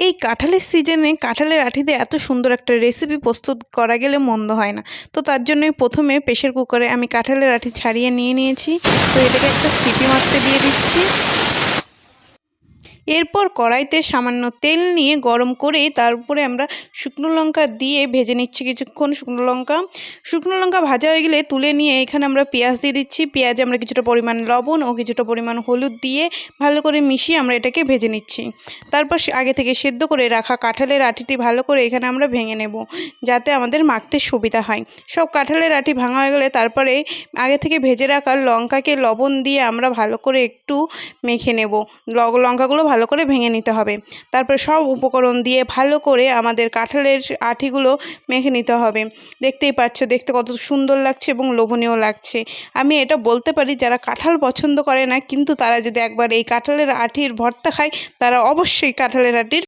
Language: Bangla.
এই কাঁঠালের সিজনে কাঁঠালের আঁটি দিয়ে এত সুন্দর একটা রেসিপি প্রস্তুত করা গেলে মন্দ হয় না। তো তার জন্যই প্রথমে প্রেসার কুকারে আমি কাঁঠালের আঁটি ছাড়িয়ে নিয়ে নিয়েছি। তো এটাকে একটা সিটি মারতে দিয়ে দিচ্ছি। এরপর কড়াইতে সামান্য তেল নিয়ে গরম করে তার উপরে আমরা শুকনো লঙ্কা দিয়ে ভেজে নিচ্ছি কিছুক্ষণ। শুকনো লঙ্কা ভাজা হয়ে গেলে তুলে নিয়ে এখানে আমরা পেঁয়াজ দিয়ে দিচ্ছি। পেঁয়াজে আমরা কিছুটা পরিমাণ লবণ ও কিছুটা পরিমাণ হলুদ দিয়ে ভালো করে মিশিয়ে আমরা এটাকে ভেজে নিচ্ছি। তারপর আগে থেকে সেদ্ধ করে রাখা কাঁঠালের আঁটিটি ভালো করে এখানে আমরা ভেঙে নেব, যাতে আমাদের মাখতে সুবিধা হয়। সব কাঁঠালের আঁটি ভাঙা হয়ে গেলে তারপরে আগে থেকে ভেজে রাখা লঙ্কাকে লবণ দিয়ে আমরা ভালো করে একটু মেখে নেব। লঙ্কাগুলো ভালো করে ভেঙে নিতে হবে। তারপরে সব উপকরণ দিয়ে ভালো করে আমাদের কাঁঠালের আঁটিগুলো মেখে নিতে হবে। দেখতেই পাচ্ছ, দেখতে কত সুন্দর লাগছে এবং লোভনীয় লাগছে। আমি এটা বলতে পারি, যারা কাঁঠাল পছন্দ করে না কিন্তু তারা যদি একবার এই কাঁঠালের আঁটির ভর্তা খায়, তারা অবশ্যই কাঁঠালের আঁটির